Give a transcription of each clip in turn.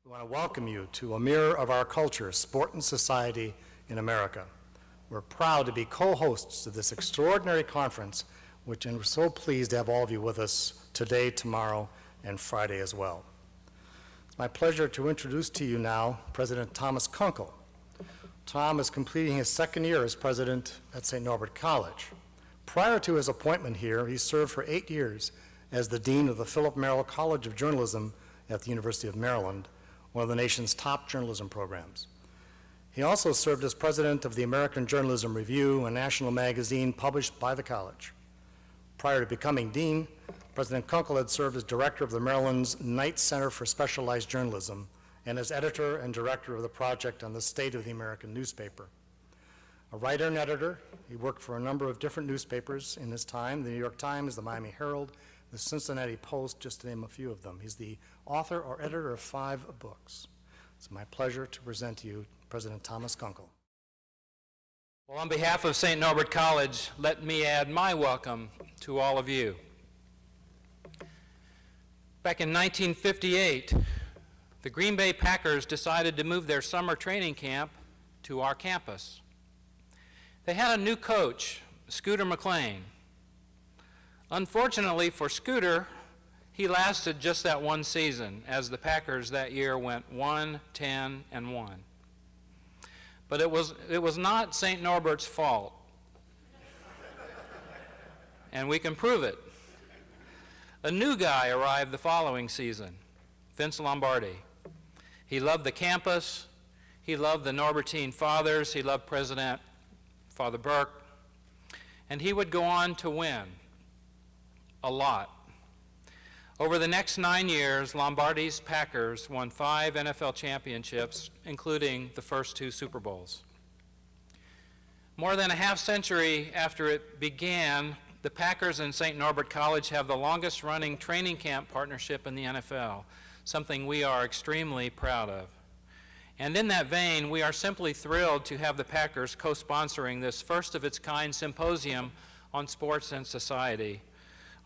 We want to welcome you to a mirror of our culture, sport and society in America. We're proud to be co-hosts of this extraordinary conference, and we're so pleased to have all of you with us today, tomorrow, and Friday as well. It's my pleasure to introduce to you now President Thomas Kunkel. Tom is completing his second year as president at St. Norbert College. Prior to his appointment here, he served for 8 years as the dean of the Philip Merrill College of Journalism at the University of Maryland, one of the nation's top journalism programs. He also served as president of the American Journalism Review, a national magazine published by the college. Prior to becoming dean, President Kunkel had served as director of the Maryland's Knight Center for Specialized Journalism and as editor and director of the project on the State of the American newspaper. A writer and editor, he worked for a number of different newspapers in his time, the New York Times, the Miami Herald, the Cincinnati Post, just to name a few of them. He's the author or editor of 5 books. It's my pleasure to present to you President Thomas Kunkel. Well, on behalf of St. Norbert College, let me add my welcome to all of you. Back in 1958, the Green Bay Packers decided to move their summer training camp to our campus. They had a new coach, Scooter McLean. Unfortunately for Scooter, he lasted just that one season, as the Packers that year went 1-10-1. But it was not St. Norbert's fault, and we can prove it. A new guy arrived the following season, Vince Lombardi. He loved the campus, he loved the Norbertine fathers, he loved President Father Burke, and he would go on to win a lot. Over the next 9 years, Lombardi's Packers won 5 NFL championships, including the first 2 Super Bowls. More than a half century after it began, the Packers and St. Norbert College have the longest running training camp partnership in the NFL, something we are extremely proud of. And in that vein, we are simply thrilled to have the Packers co-sponsoring this first of its kind symposium on sports and society.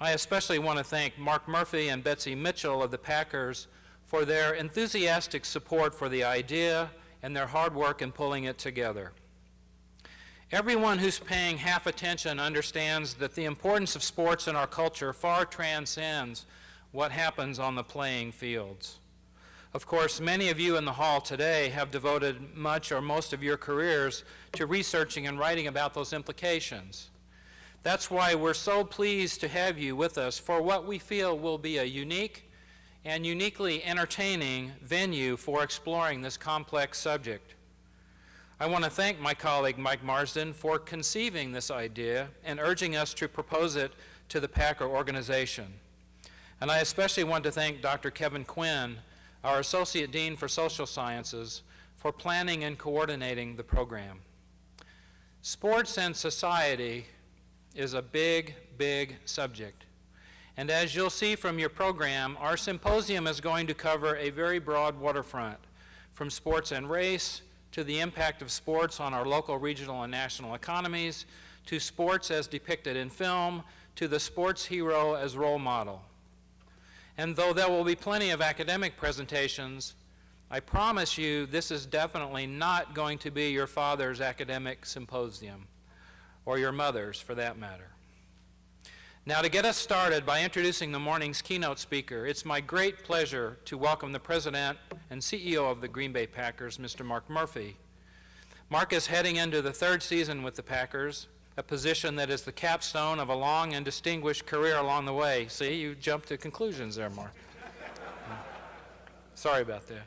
I especially want to thank Mark Murphy and Betsy Mitchell of the Packers for their enthusiastic support for the idea and their hard work in pulling it together. Everyone who's paying half attention understands that the importance of sports in our culture far transcends what happens on the playing fields. Of course, many of you in the hall today have devoted much or most of your careers to researching and writing about those implications. That's why we're so pleased to have you with us for what we feel will be a unique and uniquely entertaining venue for exploring this complex subject. I want to thank my colleague Mike Marsden for conceiving this idea and urging us to propose it to the Packer organization. And I especially want to thank Dr. Kevin Quinn, our Associate Dean for Social Sciences, for planning and coordinating the program. Sports and society is a big, big subject. And as you'll see from your program, our symposium is going to cover a very broad waterfront, from sports and race, to the impact of sports on our local, regional, and national economies, to sports as depicted in film, to the sports hero as role model. And though there will be plenty of academic presentations, I promise you this is definitely not going to be your father's academic symposium, or your mother's for that matter. Now, to get us started by introducing the morning's keynote speaker, it's my great pleasure to welcome the president and CEO of the Green Bay Packers, Mr. Mark Murphy. Mark is heading into the 3rd season with the Packers, a position that is the capstone of a long and distinguished career along the way. See, you jumped to conclusions there, Mark. Sorry about that.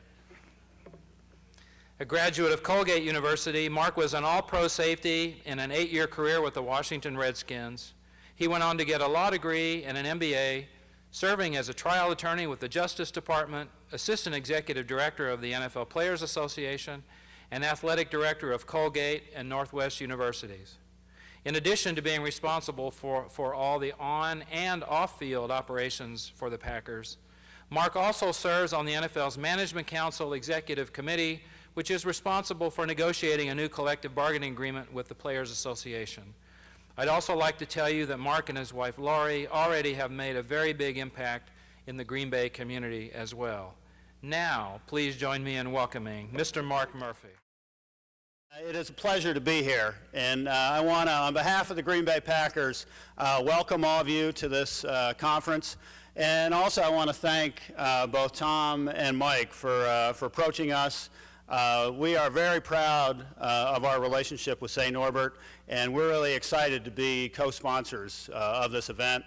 A graduate of Colgate University, Mark was an all-pro safety in an 8-year career with the Washington Redskins. He went on to get a law degree and an MBA, serving as a trial attorney with the Justice Department, assistant executive director of the NFL Players Association, and athletic director of Colgate and Northwest Universities. In addition to being responsible for all the on- and off-field operations for the Packers, Mark also serves on the NFL's Management Council Executive Committee, which is responsible for negotiating a new collective bargaining agreement with the Players Association. I'd also like to tell you that Mark and his wife Laurie already have made a very big impact in the Green Bay community as well. Now, please join me in welcoming Mr. Mark Murphy. It is a pleasure to be here, and I want to, on behalf of the Green Bay Packers, welcome all of you to this conference. And also I want to thank both Tom and Mike for approaching us. We are very proud of our relationship with St. Norbert, and we're really excited to be co-sponsors of this event.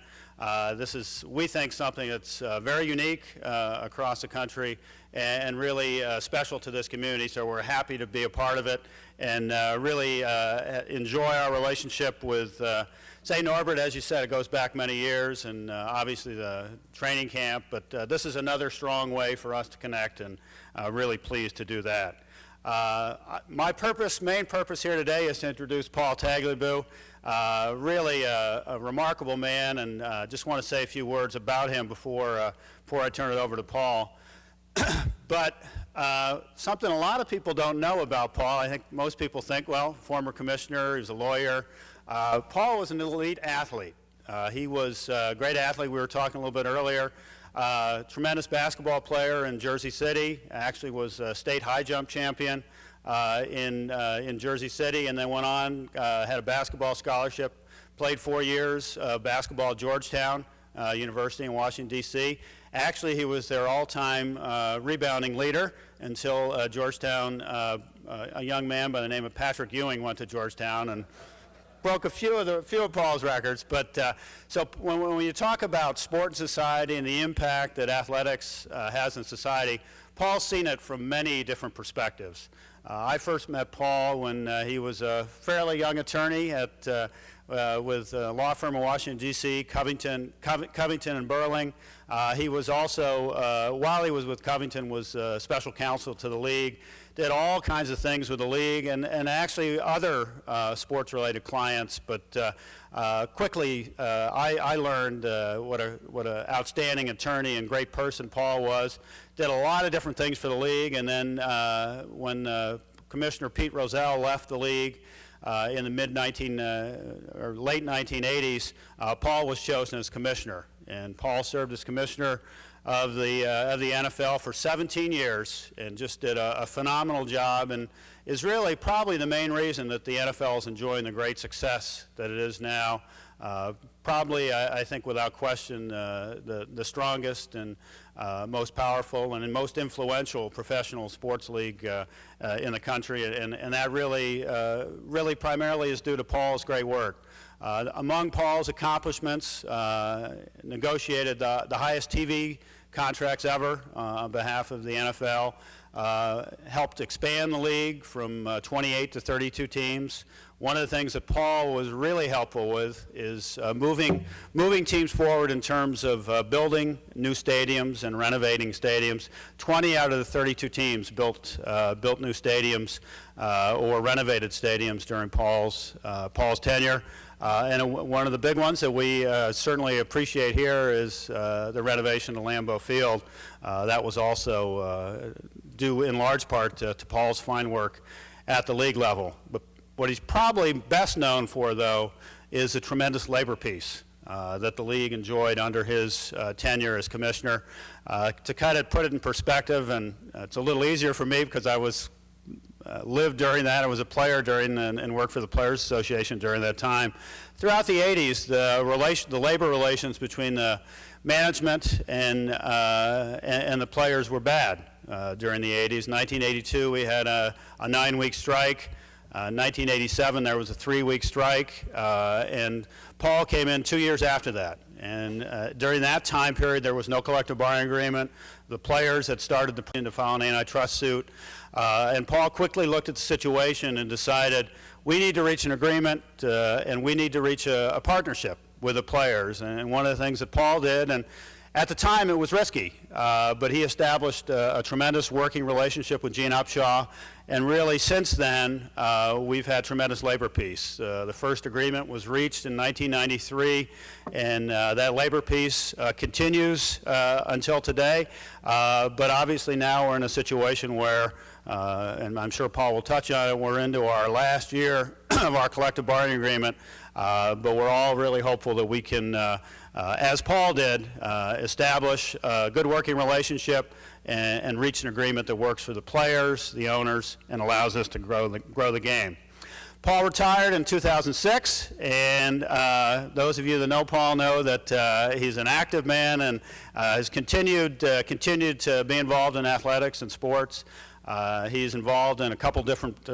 This is, we think, something that's very unique across the country and really special to this community, so we're happy to be a part of it and really enjoy our relationship with St. Norbert. As you said, it goes back many years, and obviously the training camp, but this is another strong way for us to connect, and really pleased to do that. My main purpose here today is to introduce Paul Tagliabue. Really a remarkable man, and just want to say a few words about him before I turn it over to Paul. But something a lot of people don't know about Paul, I think most people think, well, former commissioner, he was a lawyer. Paul was an elite athlete. He was a great athlete. We were talking a little bit earlier. Tremendous basketball player in Jersey City. Actually was a state high jump champion in Jersey City, and then went on, had a basketball scholarship, played 4 years basketball at Georgetown University in Washington, D.C. Actually, he was their all-time rebounding leader until Georgetown, a young man by the name of Patrick Ewing went to Georgetown and broke a few of Paul's records. But so when you talk about sport and society and the impact that athletics has in society, Paul's seen it from many different perspectives. I first met Paul when he was a fairly young attorney with a law firm in Washington, D.C., Covington and Burling. He was also, while he was with Covington, was special counsel to the league, did all kinds of things with the league and actually other sports-related clients. But quickly, I learned what an outstanding attorney and great person Paul was. Did a lot of different things for the league, and then when Commissioner Pete Rozelle left the league in the late 1980s, Paul was chosen as commissioner, and Paul served as commissioner of the NFL for 17 years and just did a phenomenal job, and is really probably the main reason that the NFL is enjoying the great success that it is now. Probably, I think without question, the strongest and most powerful and most influential professional sports league in the country, and that really primarily is due to Paul's great work. Among Paul's accomplishments, negotiated the highest TV contracts ever on behalf of the NFL, helped expand the league from 28 to 32 teams. One of the things that Paul was really helpful with is moving teams forward in terms of building new stadiums and renovating stadiums. 20 out of the 32 teams built new stadiums or renovated stadiums during Paul's tenure. And one of the big ones that we certainly appreciate here is the renovation of Lambeau Field. That was also due in large part to Paul's fine work at the league level. But what he's probably best known for, though, is a tremendous labor peace that the league enjoyed under his tenure as commissioner. To put it in perspective, and it's a little easier for me because I was lived during that. I was a player during and worked for the Players Association during that time. Throughout the 80s, the labor relations between the management and the players were bad during the 80s. 1982, we had a 9-week strike. 1987, there was a 3-week strike, and Paul came in 2 years after that. And during that time period, there was no collective bargaining agreement. The players had started to file an antitrust suit. And Paul quickly looked at the situation and decided, we need to reach an agreement and we need to reach a partnership with the players. And one of the things that Paul did, and at the time it was risky, but he established a tremendous working relationship with Gene Upshaw. And really since then, we've had tremendous labor peace. The first agreement was reached in 1993, and that labor peace continues until today. But obviously now we're in a situation where, and I'm sure Paul will touch on it, we're into our last year of our collective bargaining agreement, but we're all really hopeful that we can as Paul did, establish a good working relationship and reach an agreement that works for the players, the owners, and allows us to grow the game. Paul retired in 2006, and those of you that know Paul know that he's an active man and has continued to be involved in athletics and sports. He's involved in a couple different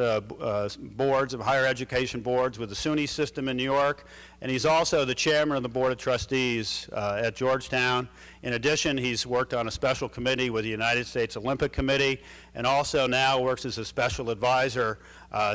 boards of higher education boards with the SUNY system in New York, and he's also the chairman of the Board of Trustees at Georgetown. In addition, he's worked on a special committee with the United States Olympic Committee, and also now works as a special advisor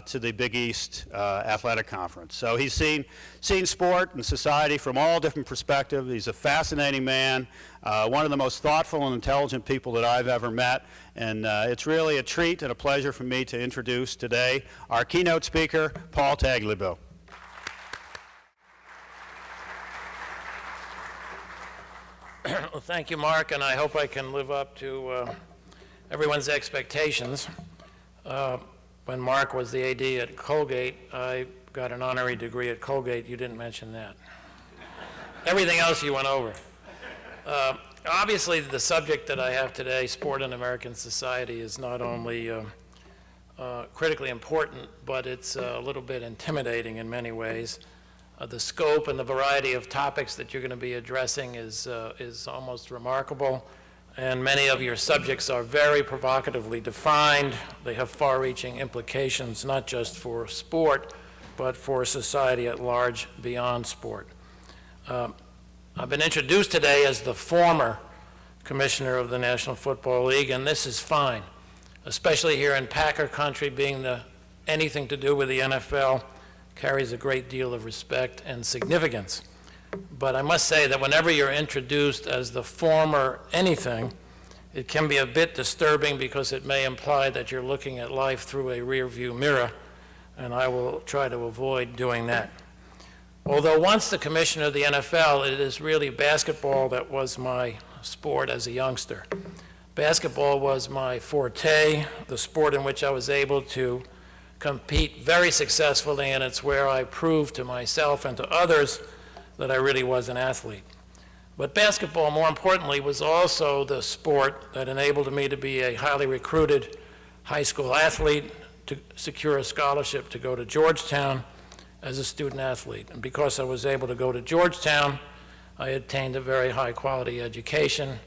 to the Big East Athletic Conference. So he's seen sport and society from all different perspectives. He's a fascinating man, one of the most thoughtful and intelligent people that I've ever met, and it's really a treat and a pleasure for me to introduce today our keynote speaker, Paul Tagliabue. Well, thank you, Mark, and I hope I can live up to everyone's expectations. When Mark was the AD at Colgate, I got an honorary degree at Colgate. You didn't mention that. Everything else you went over. Obviously, the subject that I have today, sport in American society, is not only critically important, but it's a little bit intimidating in many ways. The scope and the variety of topics that you're going to be addressing is almost remarkable, and many of your subjects are very provocatively defined. They have far-reaching implications, not just for sport, but for society at large beyond sport. I've been introduced today as the former commissioner of the National Football League, and this is fine, especially here in Packer country. Being anything to do with the NFL carries a great deal of respect and significance. But I must say that whenever you're introduced as the former anything, it can be a bit disturbing because it may imply that you're looking at life through a rear-view mirror, and I will try to avoid doing that. Although once the commissioner of the NFL, it is really basketball that was my sport as a youngster. Basketball was my forte, the sport in which I was able to compete very successfully, and it's where I proved to myself and to others that I really was an athlete. But basketball, more importantly, was also the sport that enabled me to be a highly recruited high school athlete, to secure a scholarship to go to Georgetown as a student athlete. And because I was able to go to Georgetown, I obtained a very high quality education.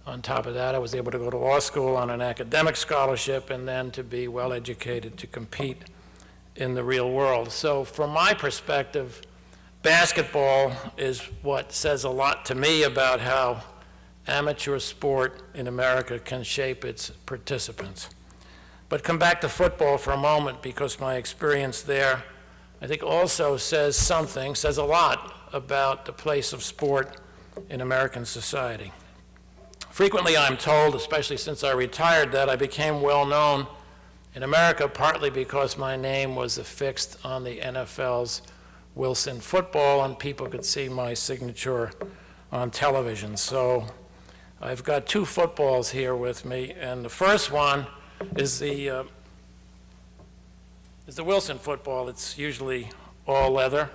On top of that, I was able to go to law school on an academic scholarship and then to be well educated to compete in the real world. So from my perspective, basketball is what says a lot to me about how amateur sport in America can shape its participants. But come back to football for a moment, because my experience there, I think, also says a lot about the place of sport in American society. Frequently I'm told, especially since I retired, that I became well known in America partly because my name was affixed on the NFL's Wilson football and people could see my signature on television. So I've got two footballs here with me, and the first one is the Wilson football. It's usually all leather.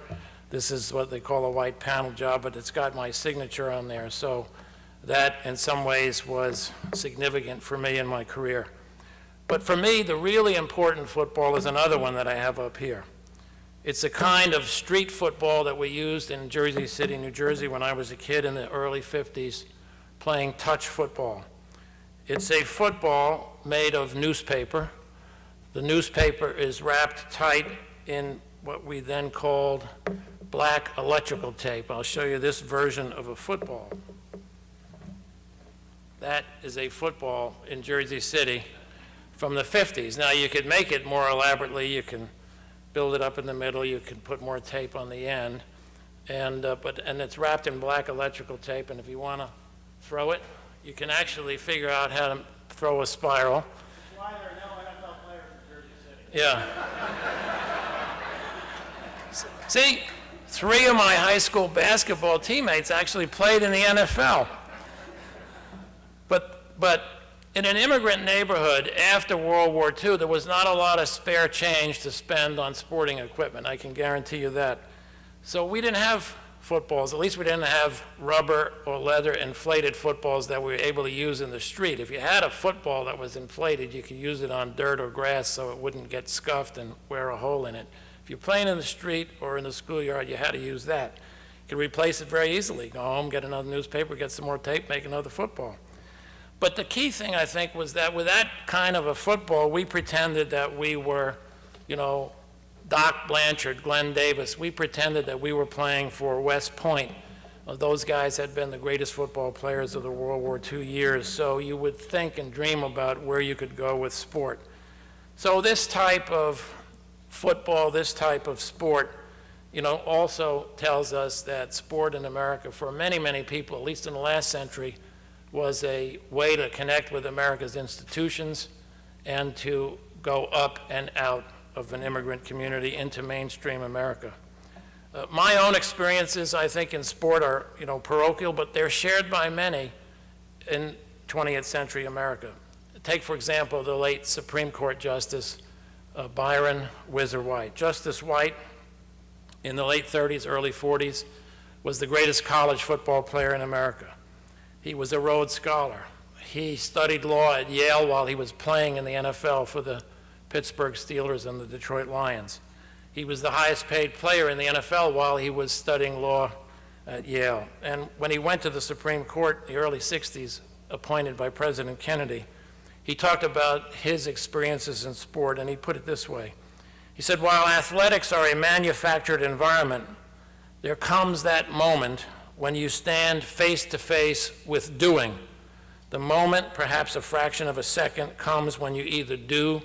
This is what they call a white panel job, but it's got my signature on there. So that, in some ways, was significant for me in my career. But for me, the really important football is another one that I have up here. It's a kind of street football that we used in Jersey City, New Jersey, when I was a kid in the early 50s, playing touch football. It's a football made of newspaper. The newspaper is wrapped tight in what we then called black electrical tape. I'll show you this version of a football. That is a football in Jersey City from the 50s. Now, you could make it more elaborately. You can build it up in the middle. You can put more tape on the end. And it's wrapped in black electrical tape. And if you want to throw it, you can actually figure out how to throw a spiral. That's why there are no NFL players in Jersey City. Yeah. See, 3 of my high school basketball teammates actually played in the NFL. But in an immigrant neighborhood after World War II, there was not a lot of spare change to spend on sporting equipment. I can guarantee you that. So we didn't have footballs. At least we didn't have rubber or leather inflated footballs that we were able to use in the street. If you had a football that was inflated, you could use it on dirt or grass so it wouldn't get scuffed and wear a hole in it. If you're playing in the street or in the schoolyard, you had to use that. You could replace it very easily. Go home, get another newspaper, get some more tape, make another football. But the key thing, I think, was that with that kind of a football, we pretended that we were, you know, Doc Blanchard, Glenn Davis. We pretended that we were playing for West Point. Those guys had been the greatest football players of the World War II years, so you would think and dream about where you could go with sport. So this type of football, this type of sport, you know, also tells us that sport in America, for many, many people, at least in the last century, was a way to connect with America's institutions and to go up and out of an immigrant community into mainstream America. My own experiences, I think, in sport are, you know, parochial, but they're shared by many in 20th century America. Take, for example, the late Supreme Court Justice Byron Whizzer White. Justice White, in the late 30s, early 40s, was the greatest college football player in America. He was a Rhodes Scholar. He studied law at Yale while he was playing in the NFL for the Pittsburgh Steelers and the Detroit Lions. He was the highest paid player in the NFL while he was studying law at Yale. And when he went to the Supreme Court in the early 60s, appointed by President Kennedy, he talked about his experiences in sport, and he put it this way. He said, while athletics are a manufactured environment, there comes that moment when you stand face to face with doing. The moment, perhaps a fraction of a second, comes when you either do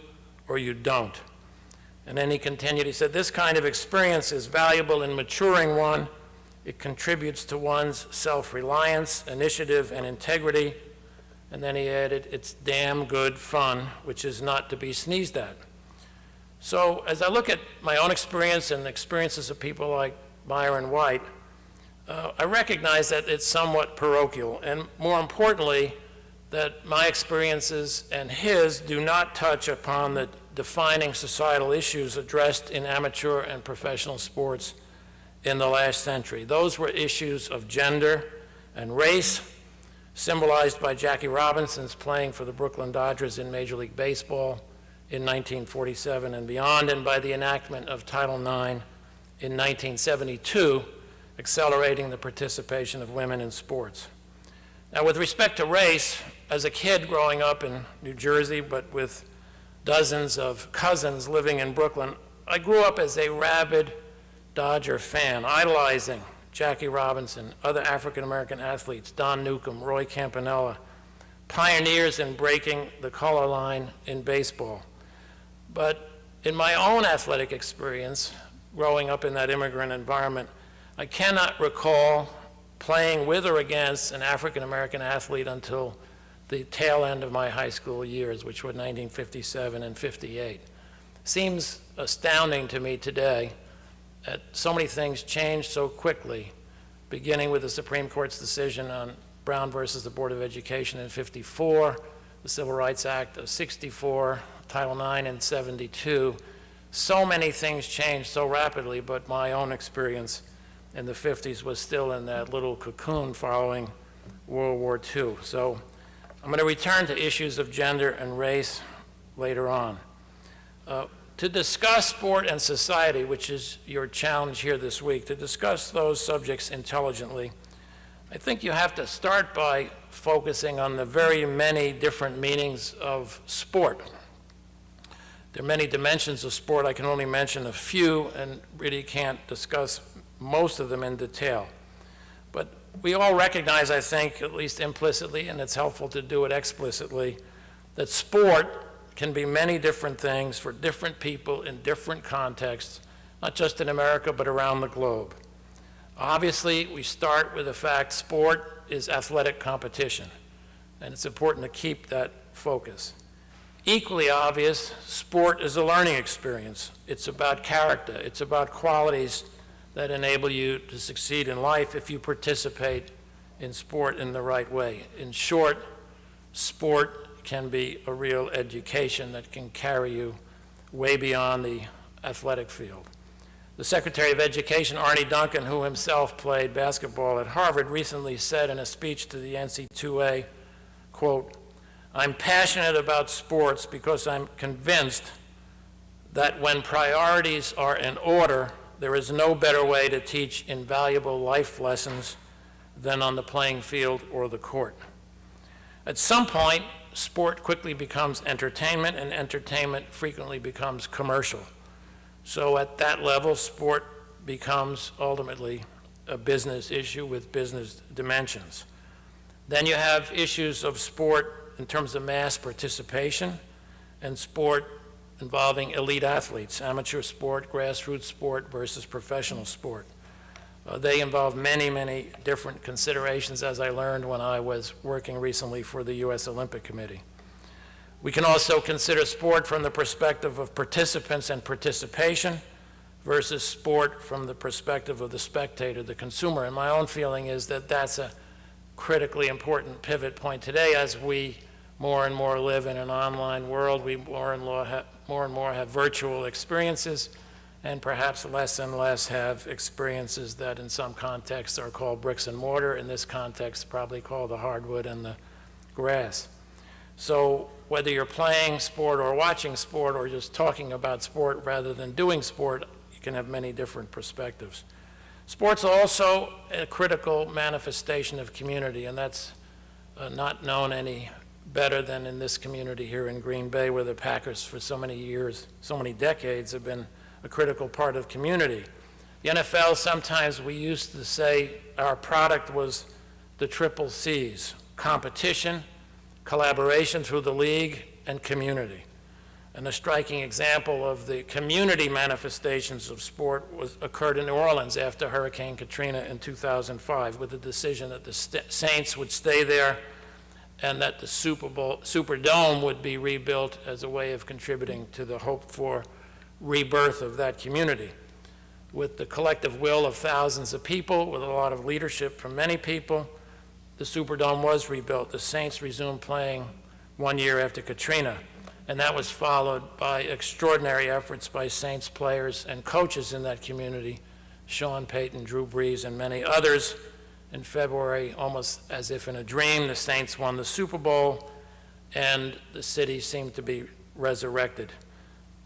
or you don't. And then he continued, he said, this kind of experience is valuable in maturing one. It contributes to one's self-reliance, initiative, and integrity. And then he added, it's damn good fun, which is not to be sneezed at. So as I look at my own experience and the experiences of people like Byron White, I recognize that it's somewhat parochial, and more importantly, that my experiences and his do not touch upon the defining societal issues addressed in amateur and professional sports in the last century. Those were issues of gender and race, symbolized by Jackie Robinson's playing for the Brooklyn Dodgers in Major League Baseball in 1947 and beyond, and by the enactment of Title IX in 1972, accelerating the participation of women in sports. Now, with respect to race, as a kid growing up in New Jersey, but with dozens of cousins living in Brooklyn, I grew up as a rabid Dodger fan, idolizing Jackie Robinson, other African-American athletes, Don Newcomb, Roy Campanella, pioneers in breaking the color line in baseball. But in my own athletic experience, growing up in that immigrant environment, I cannot recall playing with or against an African-American athlete until the tail end of my high school years, which were 1957 and 58. Seems astounding to me today that so many things changed so quickly, beginning with the Supreme Court's decision on Brown versus the Board of Education in 54, the Civil Rights Act of 64, Title IX in 72. So many things changed so rapidly, but my own experience in the 50s was still in that little cocoon following World War II. So I'm going to return to issues of gender and race later on. To discuss sport and society, which is your challenge here this week, to discuss those subjects intelligently, I think you have to start by focusing on the very many different meanings of sport. There are many dimensions of sport. I can only mention a few and really can't discuss most of them in detail. But we all recognize, I think, at least implicitly, and it's helpful to do it explicitly, that sport can be many different things for different people in different contexts, not just in America, but around the globe. Obviously, we start with the fact sport is athletic competition, and it's important to keep that focus. Equally obvious, sport is a learning experience. It's about character. It's about qualities that enable you to succeed in life if you participate in sport in the right way. In short, sport can be a real education that can carry you way beyond the athletic field. The Secretary of Education, Arne Duncan, who himself played basketball at Harvard, recently said in a speech to the NC2A, quote, "I'm passionate about sports because I'm convinced that when priorities are in order, there is no better way to teach invaluable life lessons than on the playing field or the court." At some point, sport quickly becomes entertainment, and entertainment frequently becomes commercial. So at that level, sport becomes ultimately a business issue with business dimensions. Then you have issues of sport in terms of mass participation and sport involving elite athletes, amateur sport, grassroots sport versus professional sport. They involve many, many different considerations, as I learned when I was working recently for the U.S. Olympic Committee. We can also consider sport from the perspective of participants and participation versus sport from the perspective of the spectator, the consumer. And my own feeling is that that's a critically important pivot point today as we more and more live in an online world. We more and more have virtual experiences, and perhaps less and less have experiences that in some contexts are called bricks and mortar. In this context, probably called the hardwood and the grass. So whether you're playing sport or watching sport or just talking about sport rather than doing sport, you can have many different perspectives. Sport's also a critical manifestation of community, and that's not known any better than in this community here in Green Bay, where the Packers for so many years, so many decades, have been a critical part of community. The NFL, sometimes we used to say our product was the triple C's: competition, collaboration through the league, and community. And a striking example of the community manifestations of sport occurred in New Orleans after Hurricane Katrina in 2005, with the decision that the Saints would stay there and that the Superdome would be rebuilt as a way of contributing to the hoped-for rebirth of that community. With the collective will of thousands of people, with a lot of leadership from many people, the Superdome was rebuilt. The Saints resumed playing 1 year after Katrina, and that was followed by extraordinary efforts by Saints players and coaches in that community, Sean Payton, Drew Brees, and many others. In February, almost as if in a dream, the Saints won the Super Bowl, and the city seemed to be resurrected.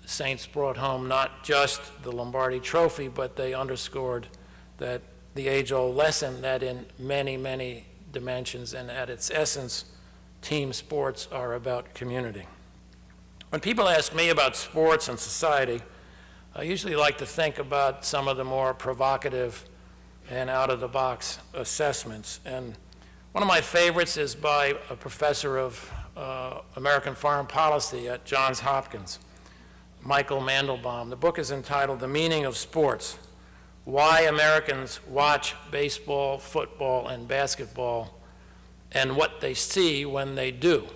The Saints brought home not just the Lombardi Trophy, but they underscored that the age-old lesson that in many, many dimensions and at its essence, team sports are about community. When people ask me about sports and society, I usually like to think about some of the more provocative and out-of-the-box assessments. And one of my favorites is by a professor of American foreign policy at Johns Hopkins, Michael Mandelbaum. The book is entitled "The Meaning of Sports: Why Americans Watch Baseball, Football, and Basketball, and What They See When They Do."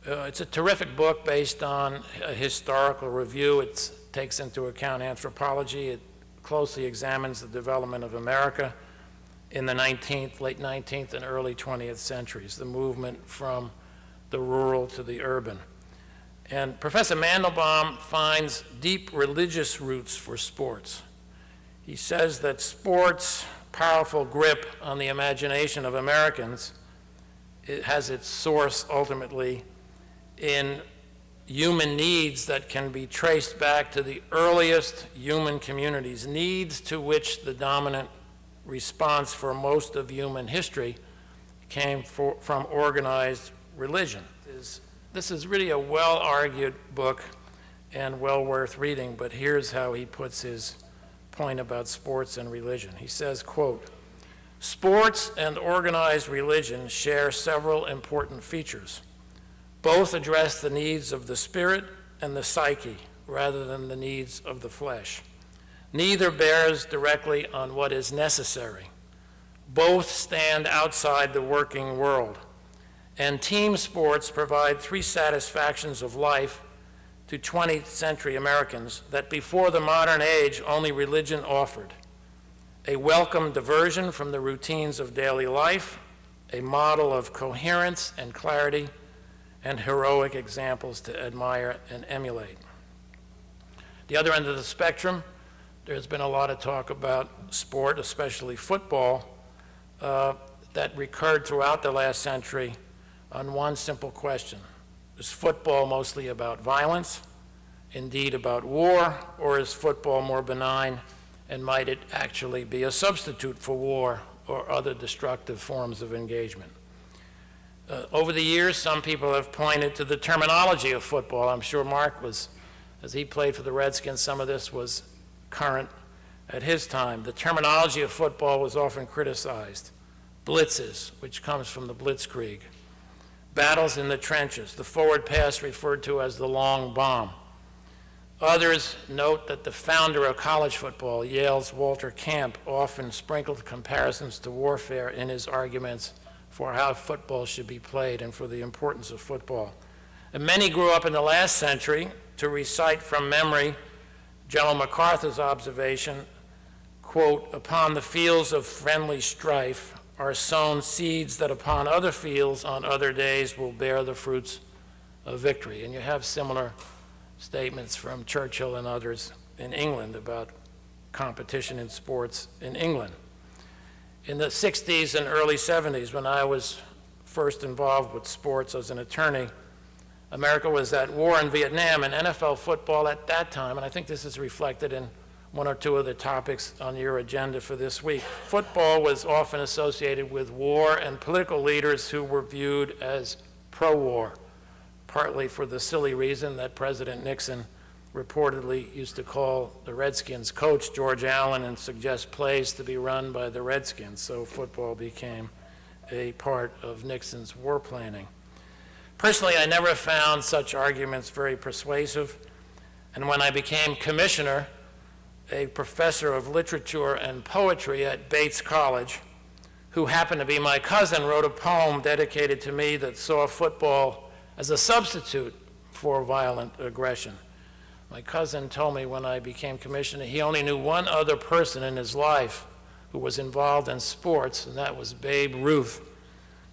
It's a terrific book based on a historical review. It takes into account anthropology. It closely examines the development of America in the late 19th and early 20th centuries, the movement from the rural to the urban. And Professor Mandelbaum finds deep religious roots for sports. He says that sports' powerful grip on the imagination of Americans, it has its source ultimately in human needs that can be traced back to the earliest human communities, needs to which the dominant response for most of human history came from organized religion. This is really a well-argued book and well worth reading, but here's how he puts his point about sports and religion. He says, quote, "Sports and organized religion share several important features. Both address the needs of the spirit and the psyche rather than the needs of the flesh. Neither bears directly on what is necessary. Both stand outside the working world. And team sports provide three satisfactions of life to 20th century Americans that before the modern age only religion offered: a welcome diversion from the routines of daily life, a model of coherence and clarity, and heroic examples to admire and emulate." The other end of the spectrum, there's been a lot of talk about sport, especially football, that recurred throughout the last century on one simple question. Is football mostly about violence, indeed about war, or is football more benign, and might it actually be a substitute for war or other destructive forms of engagement? Over the years, some people have pointed to the terminology of football. I'm sure Mark was, as he played for the Redskins, some of this was current at his time. The terminology of football was often criticized. Blitzes, which comes from the blitzkrieg. Battles in the trenches, the forward pass referred to as the long bomb. Others note that the founder of college football, Yale's Walter Camp, often sprinkled comparisons to warfare in his arguments for how football should be played and for the importance of football. And many grew up in the last century to recite from memory General MacArthur's observation, quote, "Upon the fields of friendly strife are sown seeds that upon other fields on other days will bear the fruits of victory." And you have similar statements from Churchill and others in England about competition in sports in England. In the 60s and early 70s, when I was first involved with sports as an attorney, America was at war in Vietnam, and NFL football at that time, and I think this is reflected in one or two of the topics on your agenda for this week. Football was often associated with war and political leaders who were viewed as pro-war, partly for the silly reason that President Nixon reportedly used to call the Redskins coach George Allen and suggest plays to be run by the Redskins, so football became a part of Nixon's war planning. Personally, I never found such arguments very persuasive, and when I became commissioner, a professor of literature and poetry at Bates College, who happened to be my cousin, wrote a poem dedicated to me that saw football as a substitute for violent aggression. My cousin told me when I became commissioner he only knew one other person in his life who was involved in sports, and that was Babe Ruth.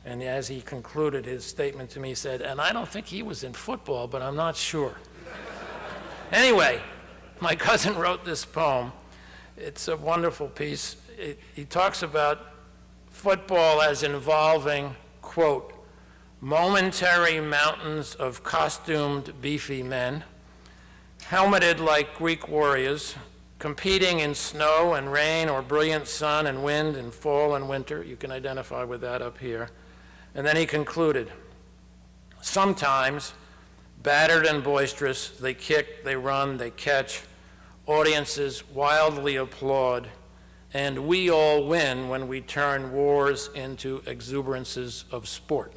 And as he concluded his statement to me, he said, "And I don't think he was in football, but I'm not sure." Anyway, my cousin wrote this poem. It's a wonderful piece. He talks about football as involving, quote, "momentary mountains of costumed beefy men, helmeted like Greek warriors, competing in snow and rain or brilliant sun and wind in fall and winter." You can identify with that up here. And then he concluded, "Sometimes, battered and boisterous, they kick, they run, they catch, audiences wildly applaud, and we all win when we turn wars into exuberances of sport."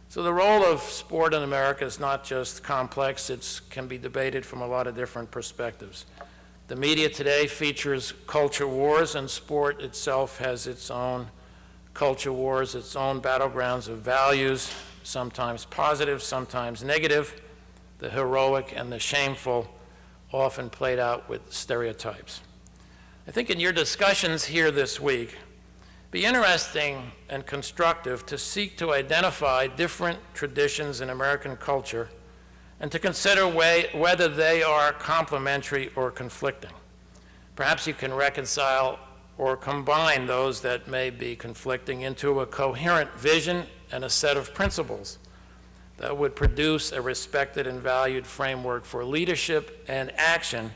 So the role of sport in America is not just complex, it can be debated from a lot of different perspectives. The media today features culture wars, and sport itself has its own culture wars, its own battlegrounds of values, sometimes positive, sometimes negative, the heroic and the shameful, often played out with stereotypes. I think in your discussions here this week, be interesting and constructive to seek to identify different traditions in American culture and to consider whether they are complementary or conflicting. Perhaps you can reconcile or combine those that may be conflicting into a coherent vision and a set of principles that would produce a respected and valued framework for leadership and action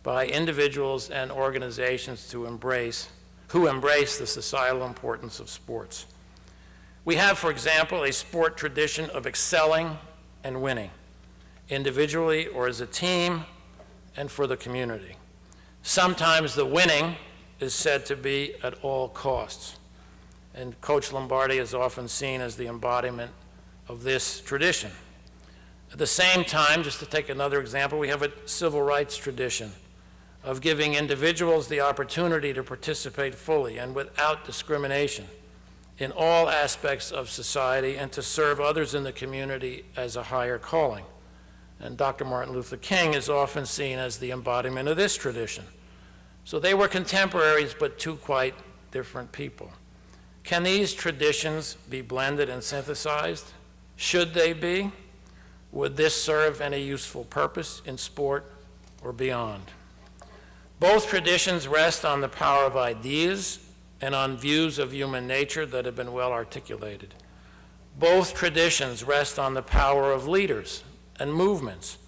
by individuals and organizations who embrace the societal importance of sports. We have, for example, a sport tradition of excelling and winning, individually or as a team, and for the community. Sometimes the winning is said to be at all costs, and Coach Lombardi is often seen as the embodiment of this tradition. At the same time, just to take another example, we have a civil rights tradition of giving individuals the opportunity to participate fully and without discrimination in all aspects of society and to serve others in the community as a higher calling. And Dr. Martin Luther King is often seen as the embodiment of this tradition. So they were contemporaries, but two quite different people. Can these traditions be blended and synthesized? Should they be? Would this serve any useful purpose in sport or beyond? Both traditions rest on the power of ideas and on views of human nature that have been well articulated. Both traditions rest on the power of leaders and movements,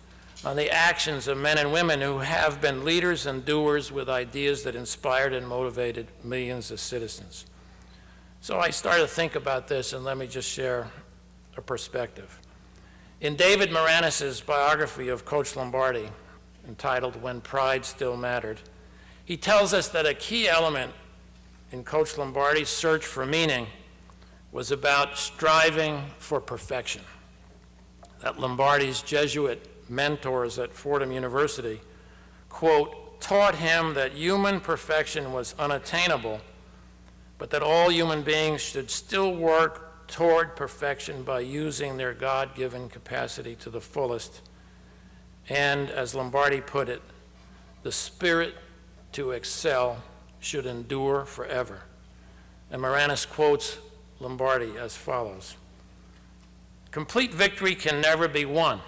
on the actions of men and women who have been leaders and doers with ideas that inspired and motivated millions of citizens. So I started to think about this, and let me just share a perspective. In David Moranis's biography of Coach Lombardi, entitled When Pride Still Mattered, he tells us that a key element in Coach Lombardi's search for meaning was about striving for perfection. That Lombardi's Jesuit mentors at Fordham University, quote, taught him that human perfection was unattainable, but that all human beings should still work toward perfection by using their God-given capacity to the fullest. And, as Lombardi put it, the spirit to excel should endure forever. And Moranis quotes Lombardi as follows: complete victory can never be won.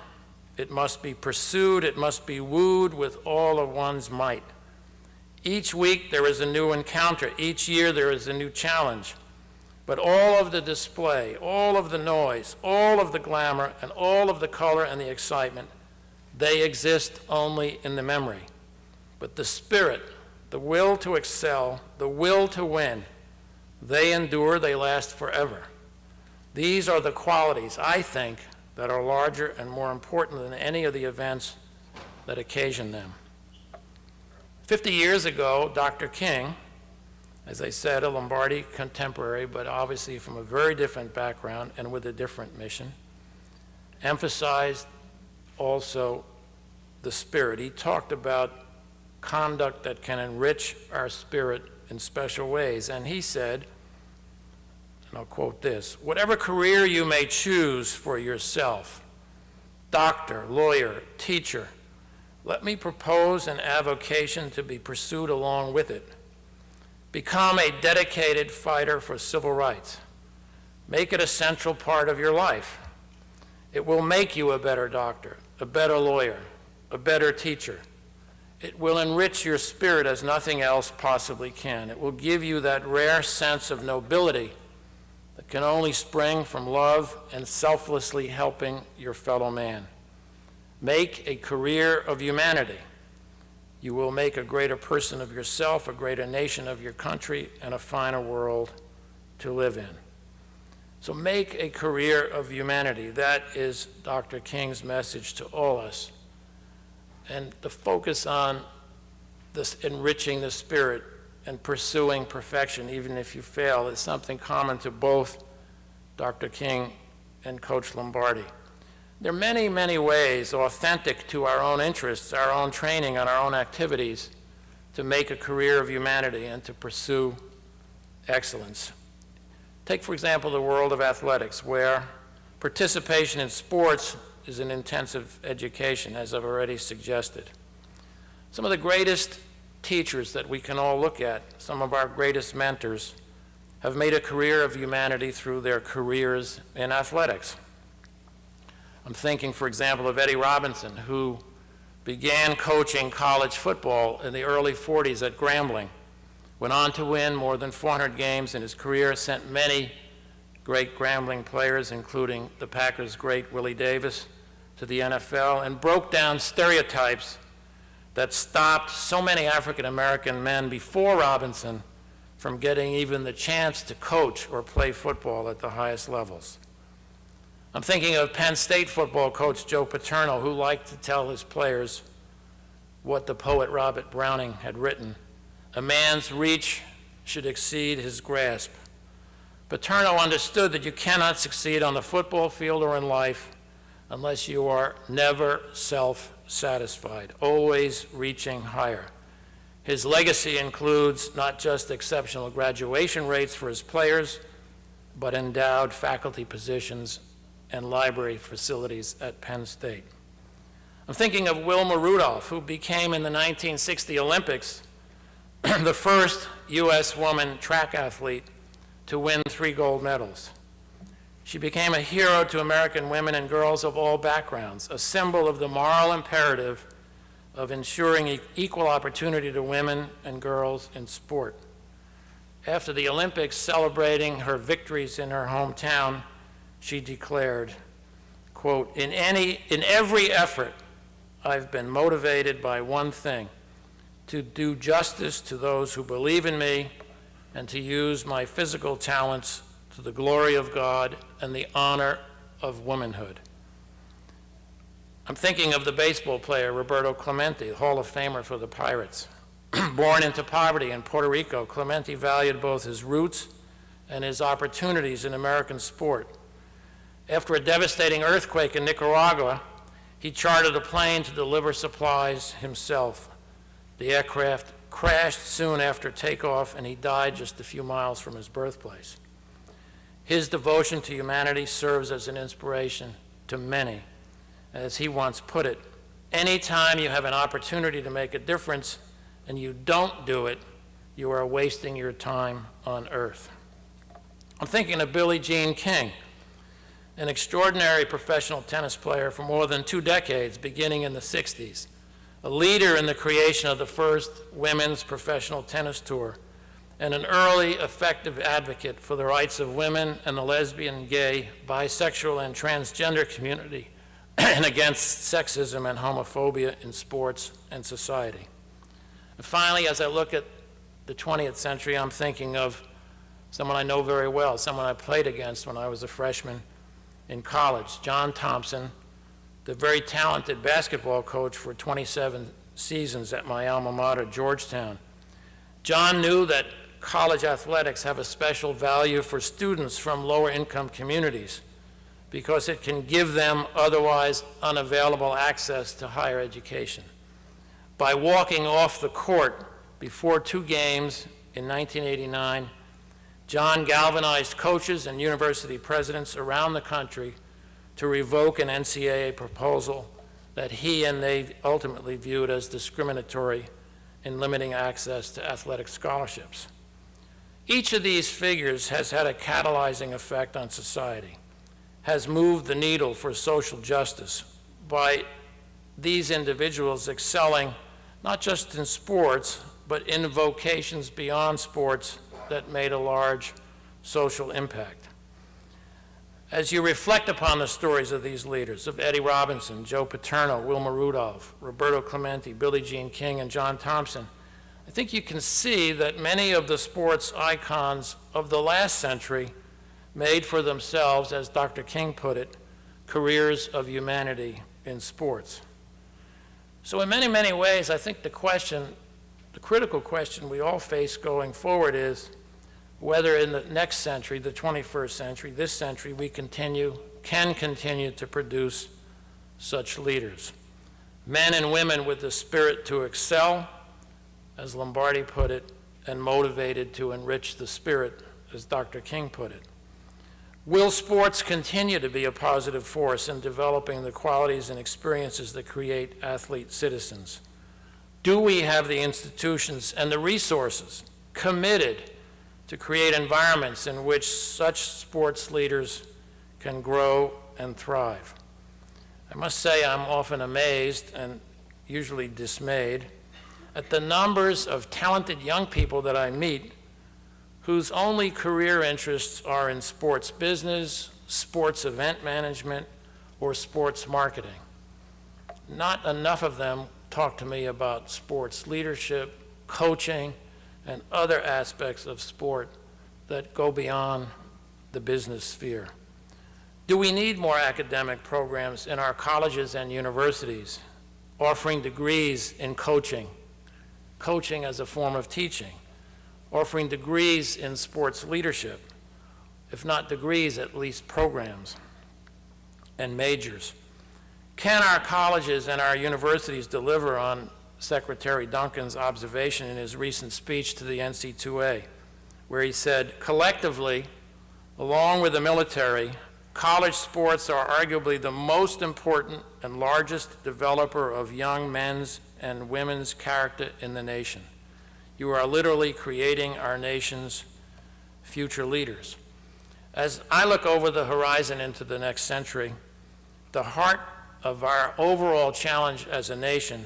It must be pursued, it must be wooed with all of one's might. Each week there is a new encounter, each year there is a new challenge. But all of the display, all of the noise, all of the glamour, and all of the color and the excitement, they exist only in the memory. But the spirit, the will to excel, the will to win, they endure, they last forever. These are the qualities, I think, that are larger and more important than any of the events that occasion them. 50 years ago, Dr. King, as I said, a Lombardi contemporary, but obviously from a very different background and with a different mission, emphasized also the spirit. He talked about conduct that can enrich our spirit in special ways. And he said, and I'll quote this, whatever career you may choose for yourself, doctor, lawyer, teacher, let me propose an avocation to be pursued along with it. Become a dedicated fighter for civil rights. Make it a central part of your life. It will make you a better doctor, a better lawyer, a better teacher. It will enrich your spirit as nothing else possibly can. It will give you that rare sense of nobility that can only spring from love and selflessly helping your fellow man. Make a career of humanity. You will make a greater person of yourself, a greater nation of your country, and a finer world to live in. So make a career of humanity. That is Dr. King's message to all us. And the focus on this enriching the spirit and pursuing perfection, even if you fail, is something common to both Dr. King and Coach Lombardi. There are many, many ways authentic to our own interests, our own training, and our own activities to make a career of humanity and to pursue excellence. Take, for example, the world of athletics, where participation in sports is an intensive education, as I've already suggested. Some of the greatest teachers that we can all look at, some of our greatest mentors, have made a career of humanity through their careers in athletics. I'm thinking, for example, of Eddie Robinson, who began coaching college football in the early 40s at Grambling, went on to win more than 400 games in his career, sent many great Grambling players, including the Packers' great Willie Davis, to the NFL, and broke down stereotypes that stopped so many African-American men before Robinson from getting even the chance to coach or play football at the highest levels. I'm thinking of Penn State football coach Joe Paterno, who liked to tell his players what the poet Robert Browning had written: a man's reach should exceed his grasp. Paterno understood that you cannot succeed on the football field or in life unless you are never self-satisfied, always reaching higher. His legacy includes not just exceptional graduation rates for his players, but endowed faculty positions and library facilities at Penn State. I'm thinking of Wilma Rudolph, who became in the 1960 Olympics the first U.S. woman track athlete to win 3 gold medals. She became a hero to American women and girls of all backgrounds, a symbol of the moral imperative of ensuring equal opportunity to women and girls in sport. After the Olympics, celebrating her victories in her hometown, she declared, quote, in every effort, I've been motivated by one thing, to do justice to those who believe in me and to use my physical talents to the glory of God and the honor of womanhood. I'm thinking of the baseball player Roberto Clemente, Hall of Famer for the Pirates. Born into poverty in Puerto Rico, Clemente valued both his roots and his opportunities in American sport. After a devastating earthquake in Nicaragua, he chartered a plane to deliver supplies himself. The aircraft crashed soon after takeoff, and he died just a few miles from his birthplace. His devotion to humanity serves as an inspiration to many. As he once put it, anytime you have an opportunity to make a difference and you don't do it, you are wasting your time on earth. I'm thinking of Billie Jean King, an extraordinary professional tennis player for more than 2 decades, beginning in the 60s, a leader in the creation of the first women's professional tennis tour, and an early effective advocate for the rights of women and the lesbian, gay, bisexual, and transgender community, and against sexism and homophobia in sports and society. And finally, as I look at the 20th century, I'm thinking of someone I know very well, someone I played against when I was a freshman in college, John Thompson, the very talented basketball coach for 27 seasons at my alma mater, Georgetown. John knew that college athletics have a special value for students from lower income communities because it can give them otherwise unavailable access to higher education. By walking off the court before 2 games in 1989, John galvanized coaches and university presidents around the country to revoke an NCAA proposal that he and they ultimately viewed as discriminatory in limiting access to athletic scholarships. Each of these figures has had a catalyzing effect on society, has moved the needle for social justice by these individuals excelling not just in sports, but in vocations beyond sports that made a large social impact. As you reflect upon the stories of these leaders, of Eddie Robinson, Joe Paterno, Wilma Rudolph, Roberto Clemente, Billie Jean King, and John Thompson, I think you can see that many of the sports icons of the last century made for themselves, as Dr. King put it, careers of humanity in sports. So in many, many ways, I think the critical question we all face going forward is whether in the next century, the 21st century, this century, we can continue to produce such leaders. Men and women with the spirit to excel, as Lombardi put it, and motivated to enrich the spirit, as Dr. King put it. Will sports continue to be a positive force in developing the qualities and experiences that create athlete citizens? Do we have the institutions and the resources committed to create environments in which such sports leaders can grow and thrive? I must say I'm often amazed and usually dismayed at the numbers of talented young people that I meet whose only career interests are in sports business, sports event management, or sports marketing. Not enough of them talk to me about sports leadership, coaching, and other aspects of sport that go beyond the business sphere. Do we need more academic programs in our colleges and universities offering degrees in coaching as a form of teaching, offering degrees in sports leadership, if not degrees, at least programs and majors? Can our colleges and our universities deliver on Secretary Duncan's observation in his recent speech to the NC2A, where he said, collectively, along with the military, college sports are arguably the most important and largest developer of young men's and women's character in the nation. You are literally creating our nation's future leaders. As I look over the horizon into the next century, the heart of our overall challenge as a nation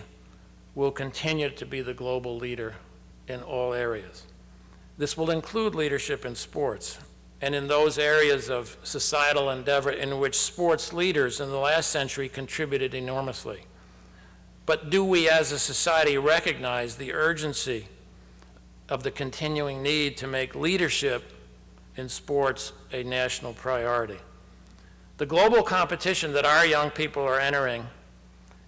will continue to be the global leader in all areas. This will include leadership in sports and in those areas of societal endeavor in which sports leaders in the last century contributed enormously. But do we as a society recognize the urgency of the continuing need to make leadership in sports a national priority? The global competition that our young people are entering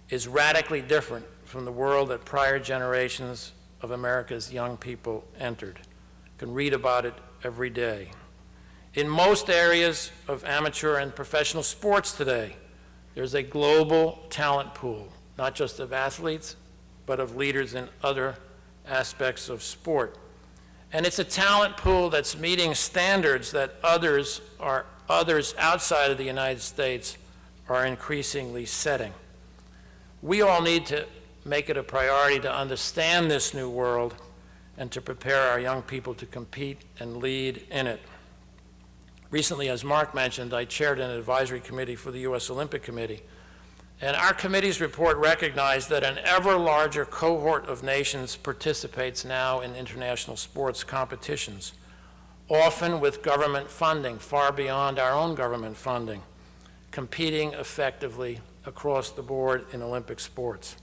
is radically different from the world that prior generations of America's young people entered. You can read about it every day. In most areas of amateur and professional sports today, there's a global talent pool, not just of athletes, but of leaders in other aspects of sport. And it's a talent pool that's meeting standards that others outside of the United States are increasingly setting. We all need to make it a priority to understand this new world and to prepare our young people to compete and lead in it. Recently, as Mark mentioned, I chaired an advisory committee for the U.S. Olympic Committee, and our committee's report recognized that an ever larger cohort of nations participates now in international sports competitions, often with government funding far beyond our own government funding, competing effectively across the board in Olympic sports.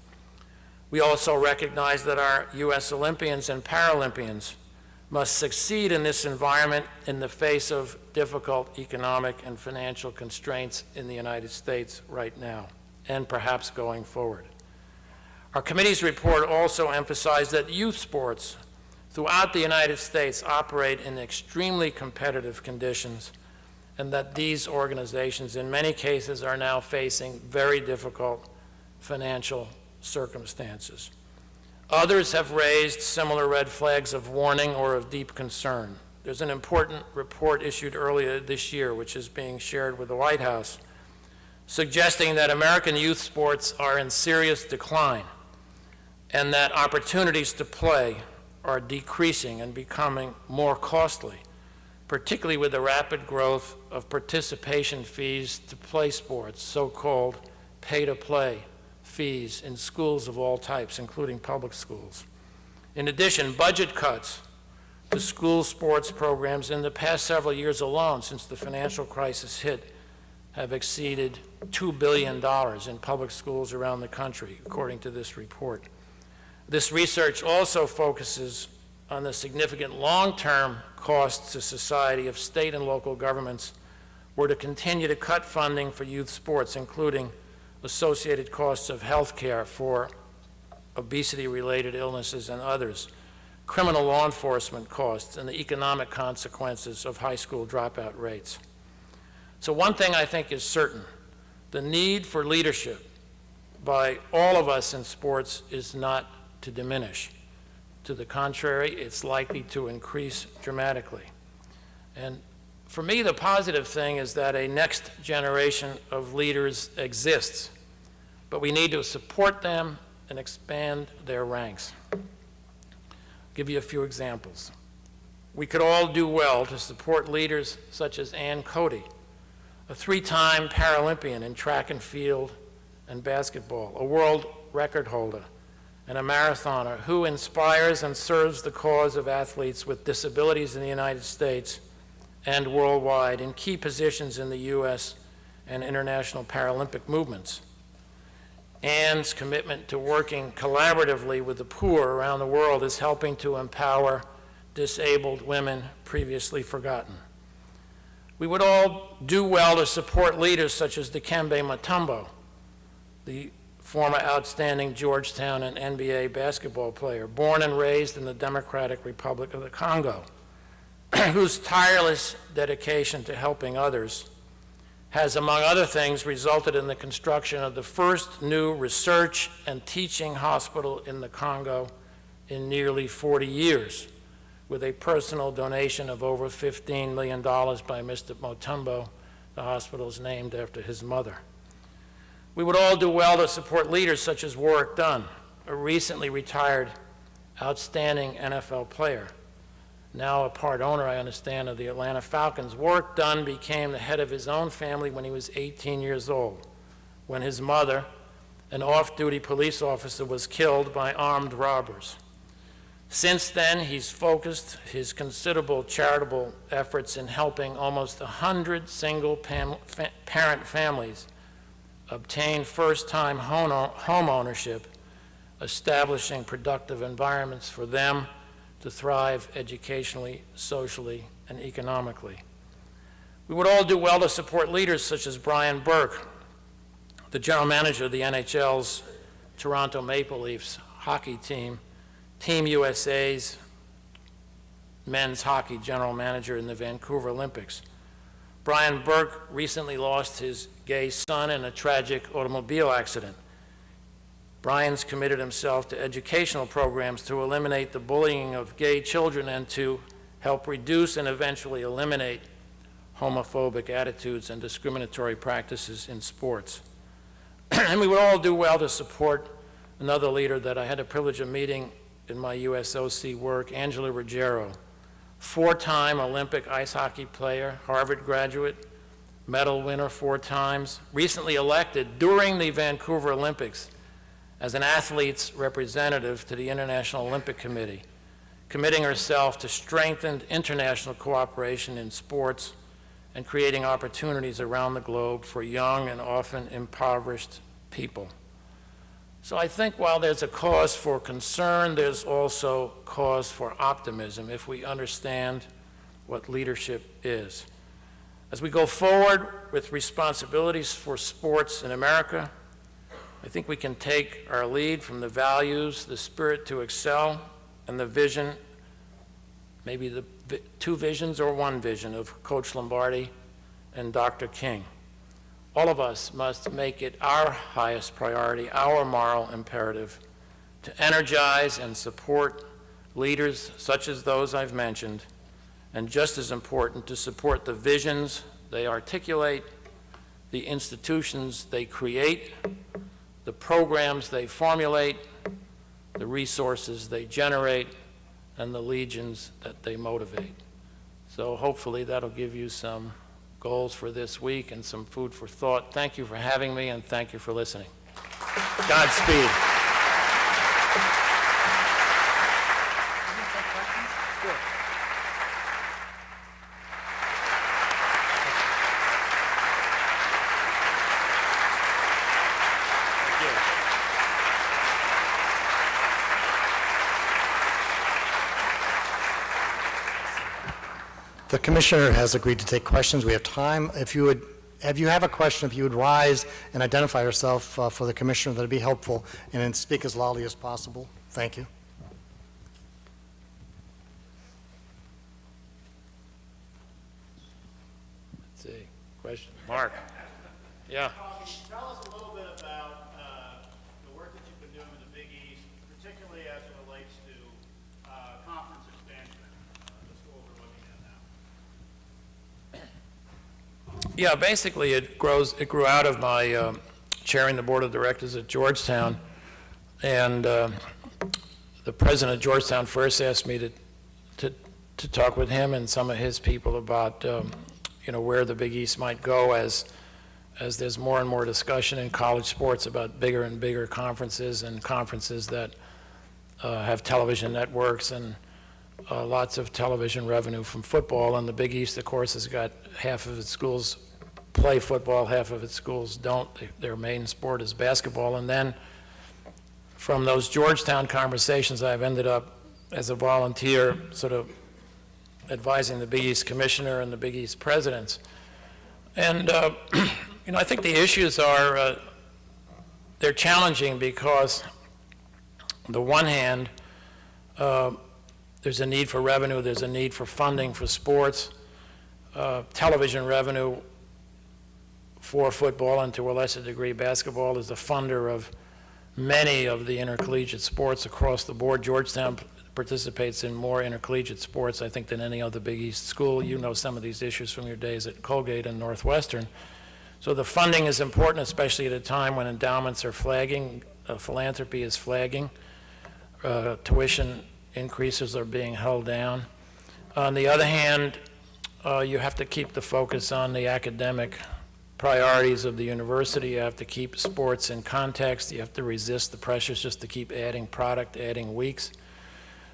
We also recognize that our U.S. Olympians and Paralympians must succeed in this environment in the face of difficult economic and financial constraints in the United States right now, and perhaps going forward. Our committee's report also emphasized that youth sports throughout the United States operate in extremely competitive conditions, and that these organizations in many cases are now facing very difficult financial circumstances. Others have raised similar red flags of warning or of deep concern. There's an important report issued earlier this year, which is being shared with the White House, suggesting that American youth sports are in serious decline and that opportunities to play are decreasing and becoming more costly, particularly with the rapid growth of participation fees to play sports, so-called pay-to-play fees in schools of all types, including public schools. In addition, budget cuts to school sports programs in the past several years alone, since the financial crisis hit, have exceeded $2 billion in public schools around the country, according to this report. This research also focuses on the significant long-term costs to society if state and local governments were to continue to cut funding for youth sports, including associated costs of health care for obesity-related illnesses and others, criminal law enforcement costs, and the economic consequences of high school dropout rates. So one thing I think is certain: the need for leadership by all of us in sports is not to diminish. To the contrary, it's likely to increase dramatically. And for me, the positive thing is that a next generation of leaders exists, but we need to support them and expand their ranks. I'll give you a few examples. We could all do well to support leaders such as Ann Cody, a three-time Paralympian in track and field and basketball, a world record holder, and a marathoner who inspires and serves the cause of athletes with disabilities in the United States and worldwide in key positions in the U.S. and international Paralympic movements. Ann's commitment to working collaboratively with the poor around the world is helping to empower disabled women previously forgotten. We would all do well to support leaders such as Dikembe Mutombo, the former outstanding Georgetown and NBA basketball player, born and raised in the Democratic Republic of the Congo, whose tireless dedication to helping others has, among other things, resulted in the construction of the first new research and teaching hospital in the Congo in nearly 40 years, with a personal donation of over $15 million by Mr. Mutombo. The hospital is named after his mother. We would all do well to support leaders such as Warwick Dunn, a recently retired outstanding NFL player, now a part owner, I understand, of the Atlanta Falcons. Warwick Dunn became the head of his own family when he was 18 years old, when his mother, an off-duty police officer was killed by armed robbers. Since then, he's focused his considerable charitable efforts in helping almost 100 single-parent families obtain first-time home ownership, establishing productive environments for them to thrive educationally, socially, and economically. We would all do well to support leaders such as Brian Burke, the general manager of the NHL's Toronto Maple Leafs hockey team, Team USA's men's hockey general manager in the Vancouver Olympics. Brian Burke recently lost his gay son in a tragic automobile accident. Brian's committed himself to educational programs to eliminate the bullying of gay children and to help reduce and eventually eliminate homophobic attitudes and discriminatory practices in sports. And we would all do well to support another leader that I had the privilege of meeting in my USOC work, Angela Ruggiero, four-time Olympic ice hockey player, Harvard graduate, medal winner 4 times, recently elected during the Vancouver Olympics as an athlete's representative to the International Olympic Committee, committing herself to strengthened international cooperation in sports and creating opportunities around the globe for young and often impoverished people. So I think while there's a cause for concern, there's also cause for optimism if we understand what leadership is. As we go forward with responsibilities for sports in America, I think we can take our lead from the values, the spirit to excel, and the vision, maybe the 2 visions or 1 vision of Coach Lombardi and Dr. King. All of us must make it our highest priority, our moral imperative, to energize and support leaders such as those I've mentioned, and just as important, to support the visions they articulate, the institutions they create, the programs they formulate, the resources they generate, and the legions that they motivate. So hopefully that'll give you some goals for this week and some food for thought. Thank you for having me, and thank you for listening. Godspeed. The commissioner has agreed to take questions. We have time. If you have a question, if you would rise and identify yourself for the commissioner, that would be helpful, and then speak as loudly as possible. Thank you. Let's see. Question. Mark. Yeah. Tell us a little bit about the work that you've been doing in the Big East, particularly as it relates to conference expansion, the schools we're looking at now. Yeah, basically it grew out of my chairing the board of directors at Georgetown, and the president of Georgetown first asked me to talk with him and some of his people about where the Big East might go as there's more and more discussion in college sports about bigger and bigger conferences, and conferences that have television networks and lots of television revenue from football. And the Big East, of course, has got half of its schools play football, half of its schools don't. Their main sport is basketball. And then from those Georgetown conversations, I've ended up as a volunteer sort of advising the Big East commissioner and the Big East presidents. And I think the issues are, they're challenging because on the one hand, there's a need for revenue, there's a need for funding for sports. Television revenue for football, and to a lesser degree basketball, is the funder of many of the intercollegiate sports across the board. Georgetown participates in more intercollegiate sports, I think, than any other Big East school. You know some of these issues from your days at Colgate and Northwestern. So the funding is important, especially at a time when endowments are flagging, philanthropy is flagging, tuition increases are being held down. On the other hand, you have to keep the focus on the academic priorities of the university. You have to keep sports in context. You have to resist the pressures just to keep adding product, adding weeks.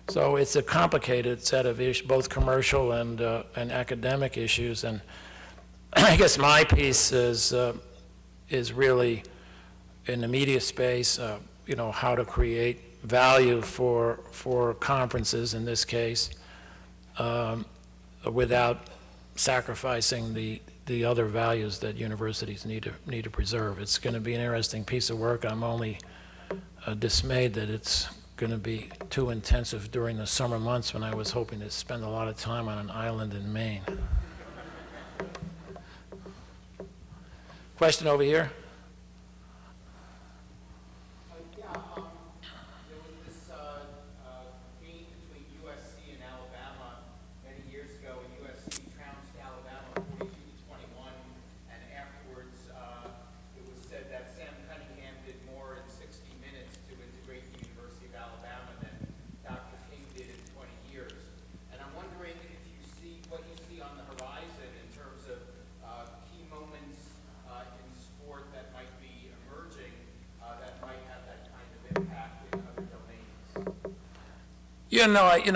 So it's a complicated set of issues, both commercial and academic issues. And I guess my piece is really in the media space, how to create value for conferences in this case, without sacrificing the other values that universities need to preserve. It's going to be an interesting piece of work. I'm only dismayed that it's going to be too intensive during the summer months when I was hoping to spend a lot of time on an island in Maine. Question over here?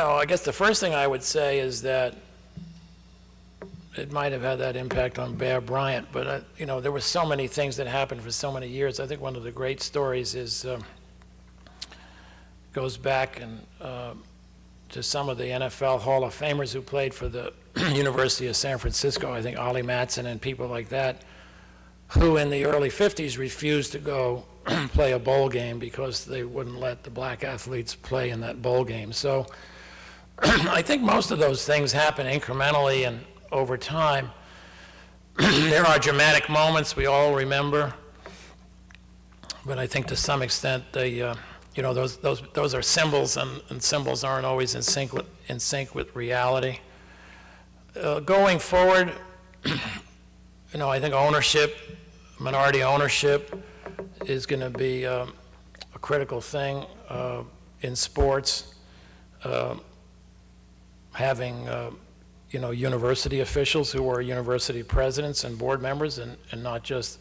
I guess the first thing I would say is that it might have had that impact on Bear Bryant, but there were so many things that happened for so many years. I think one of the great stories goes back to some of the NFL Hall of Famers who played for the University of San Francisco. I think Ollie Matson and people like that, who in the early 50s refused to go play a bowl game because they wouldn't let the black athletes play in that bowl game. So I think most of those things happen incrementally and over time. There are dramatic moments we all remember, but I think to some extent those are symbols, and symbols aren't always in sync with reality. Going forward, I think minority ownership is going to be a critical thing in sports. Having university officials who are university presidents and board members, and not just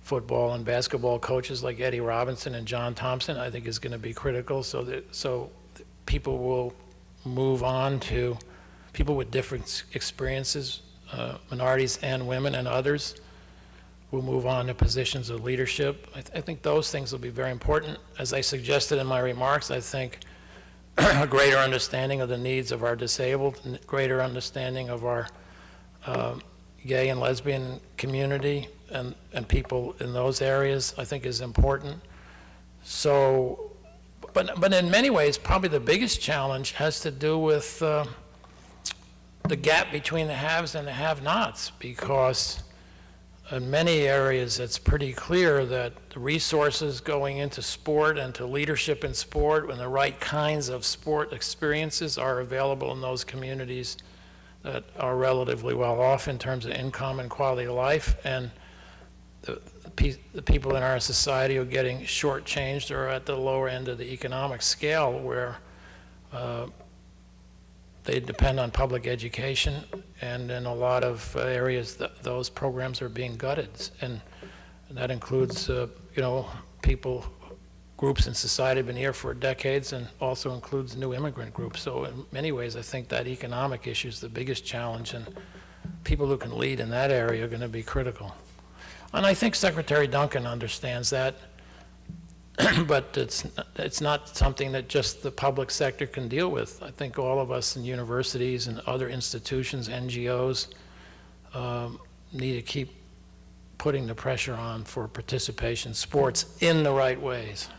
football and basketball coaches like Eddie Robinson and John Thompson, I think is going to be critical. So people will move on to people with different experiences, minorities and women and others, will move on to positions of leadership. I think those things will be very important. As I suggested in my remarks, I think a greater understanding of the needs of our disabled, greater understanding of our gay and lesbian community and people in those areas, I think is important. So, but in many ways, probably the biggest challenge has to do with the gap between the haves and the have-nots, because in many areas it's pretty clear that the resources going into sport and to leadership in sport, when the right kinds of sport experiences are available in those communities that are relatively well off in terms of income and quality of life, and the people in our society who are getting shortchanged or at the lower end of the economic scale, where they depend on public education, and in a lot of areas those programs are being gutted, and that includes people, groups in society have been here for decades, and also includes new immigrant groups. So in many ways I think that economic issue is the biggest challenge, and people who can lead in that area are going to be critical. And I think Secretary Duncan understands that, but it's not something that just the public sector can deal with. I think all of us in universities and other institutions, NGOs, need to keep putting the pressure on for participation in sports in the right ways.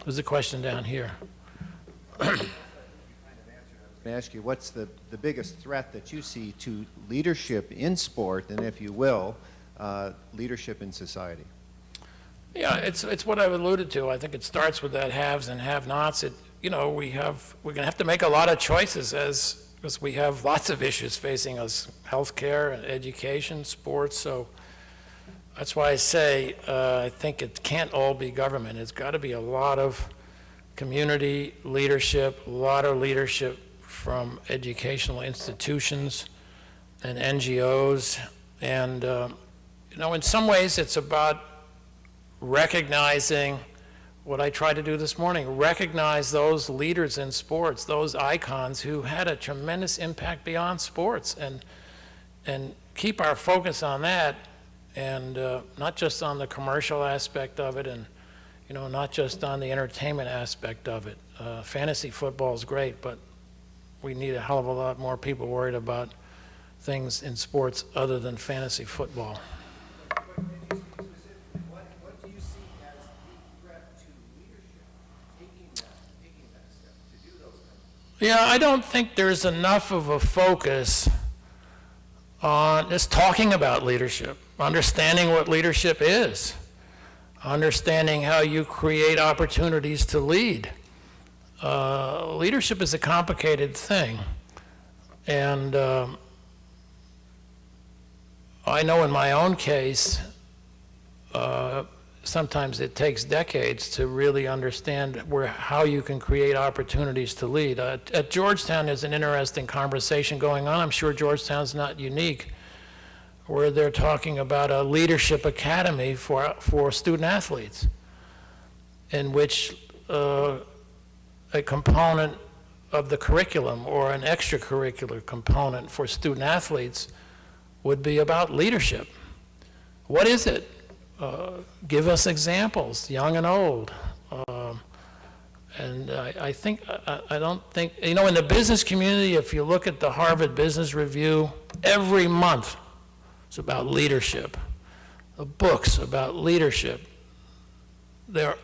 There's a question down here. I was going to ask you, what's the biggest threat that you see to leadership in sport, and if you will, leadership in society? Yeah, it's what I've alluded to. I think it starts with that haves and have-nots. We're going to have to make a lot of choices because we have lots of issues facing us: healthcare, education, sports. So that's why I say I think it can't all be government. It's got to be a lot of community leadership, a lot of leadership from educational institutions and NGOs, and You know, in some ways, it's about recognizing what I tried to do this morning, recognize those leaders in sports, those icons who had a tremendous impact beyond sports, and keep our focus on that, and not just on the commercial aspect of it, and you know, not just on the entertainment aspect of it. Fantasy football is great, but we need a hell of a lot more people worried about things in sports other than fantasy football. What do you see as the threat to leadership taking that step to do those things? Yeah, I don't think there's enough of a focus on just talking about leadership, understanding what leadership is, understanding how you create opportunities to lead. Leadership is a complicated thing, and I know in my own case, sometimes it takes decades to really understand how you can create opportunities to lead. At Georgetown, there's an interesting conversation going on. I'm sure Georgetown's not unique, where they're talking about a leadership academy for student athletes, in which a component of the curriculum or an extracurricular component for student athletes would be about leadership. What is it? Give us examples, young and old. And I don't think, you know, in the business community, if you look at the Harvard Business Review, every month it's about leadership. The books about leadership, there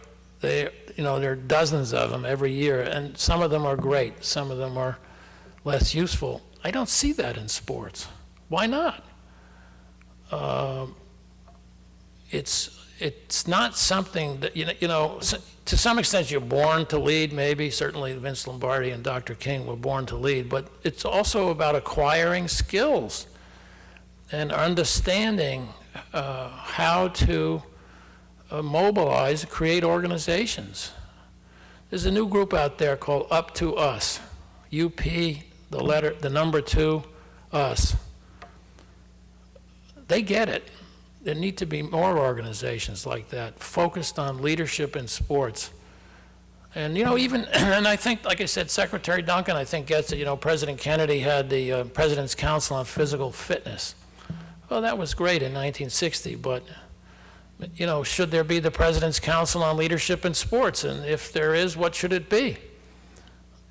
are dozens of them every year, and some of them are great, some of them are less useful. I don't see that in sports. Why not? It's not something that, to some extent you're born to lead, maybe. Certainly Vince Lombardi and Dr. King were born to lead, but it's also about acquiring skills and understanding how to mobilize, create organizations. There's a new group out there called Up to Us, UP, the number 2, us. They get it. There need to be more organizations like that, focused on leadership in sports. And, and I think, like I said, Secretary Duncan, I think, gets it. President Kennedy had the President's Council on Physical Fitness. Well, that was great in 1960, but, should there be the President's Council on Leadership in Sports? And if there is, what should it be?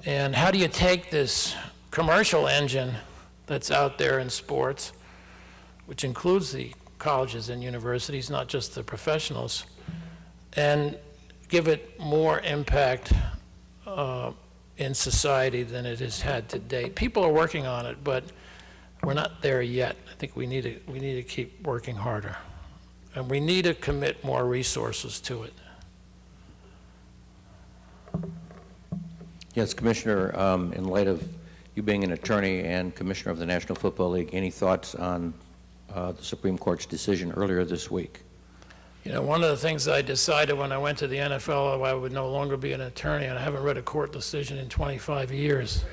And how do you take this commercial engine that's out there in sports, which includes the colleges and universities, not just the professionals, and give it more impact in society than it has had to date? People are working on it, but we're not there yet. I think we need to keep working harder, and we need to commit more resources to it. Yes, Commissioner, in light of you being an attorney and Commissioner of the National Football League, any thoughts on the Supreme Court's decision earlier this week? One of the things I decided when I went to the NFL, I would no longer be an attorney, and I haven't read a court decision in 25 years.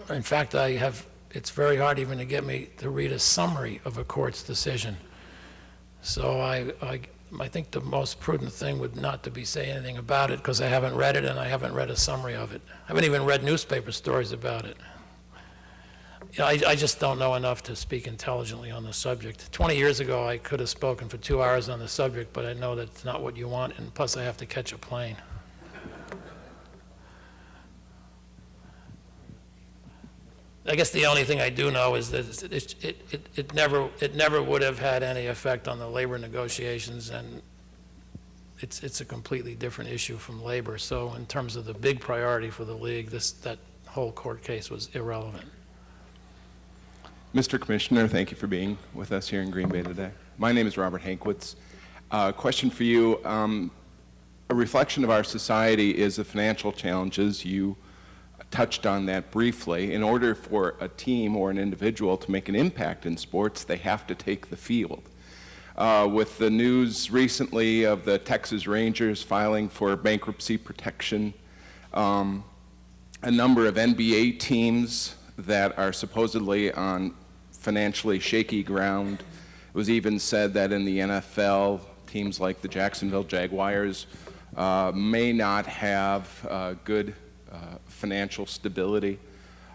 In fact, it's very hard even to get me to read a summary of a court's decision. So I think the most prudent thing would not to be saying anything about it, because I haven't read it and I haven't read a summary of it. I haven't even read newspaper stories about it. I just don't know enough to speak intelligently on the subject. 20 years ago, I could have spoken for 2 hours on the subject, but I know that's not what you want, and plus I have to catch a plane. I guess the only thing I do know is that it never would have had any effect on the labor negotiations, and it's a completely different issue from labor. So in terms of the big priority for the league, that whole court case was irrelevant. Mr. Commissioner, thank you for being with us here in Green Bay today. My name is Robert Hankwitz. Question for you. A reflection of our society is the financial challenges. You touched on that briefly. In order for a team or an individual to make an impact in sports, they have to take the field. With the news recently of the Texas Rangers filing for bankruptcy protection, a number of NBA teams that are supposedly on financially shaky ground It was even said that in the NFL, teams like the Jacksonville Jaguars may not have good financial stability.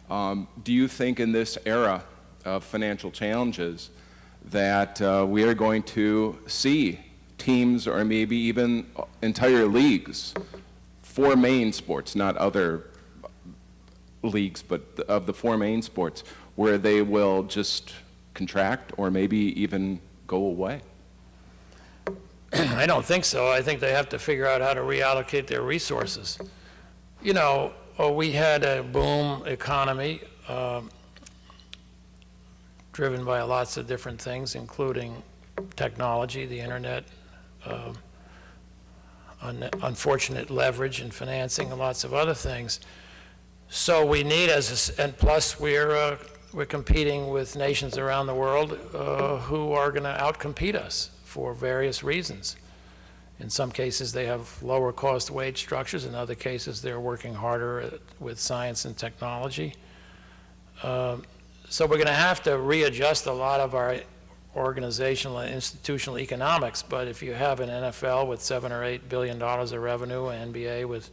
Do you think in this era of financial challenges that we are going to see teams or maybe even entire leagues for main sports, not other leagues, but of the four main sports, where they will just contract or maybe even go away? I don't think so. I think they have to figure out how to reallocate their resources. You know, we had a boom economy driven by lots of different things, including technology, the internet, unfortunate leverage and financing, and lots of other things. So we need, and plus we're competing with nations around the world who are going to outcompete us for various reasons. In some cases, they have lower cost wage structures. In other cases, they're working harder with science and technology. So we're going to have to readjust a lot of our organizational and institutional economics. But if you have an NFL with $7 or $8 billion of revenue, an NBA with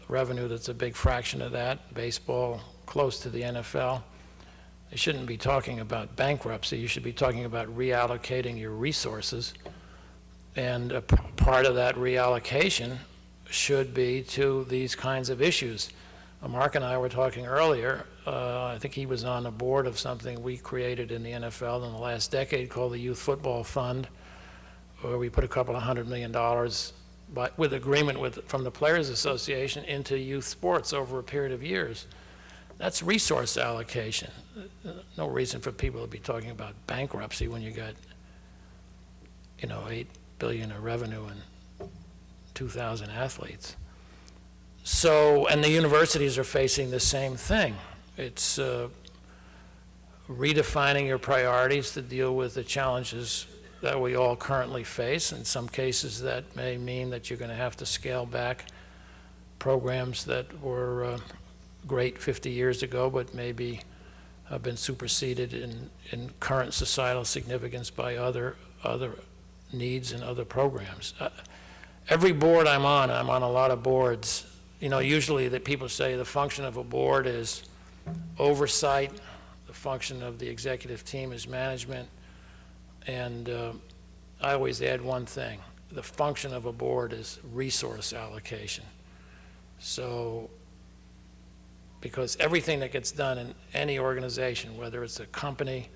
revenue that's a big fraction of that, baseball close to the NFL, they shouldn't be talking about bankruptcy. You should be talking about reallocating your resources. And a part of that reallocation should be to these kinds of issues. Mark and I were talking earlier. I think he was on the board of something we created in the NFL in the last decade called the Youth Football Fund, where we put a couple of $100 million with agreement from the Players Association into youth sports over a period of years. That's resource allocation. No reason for people to be talking about bankruptcy when you got, you know, $8 billion of revenue and 2,000 athletes. So, and the universities are facing the same thing. It's redefining your priorities to deal with the challenges that we all currently face. In some cases, that may mean that you're going to have to scale back programs that were great 50 years ago, but maybe have been superseded in current societal significance by other needs and other programs. Every board I'm on a lot of boards. You know, usually that people say the function of a board is oversight, the function of the executive team is management, and I always add one thing. The function of a board is resource allocation. So, because everything that gets done in any organization, whether it's a company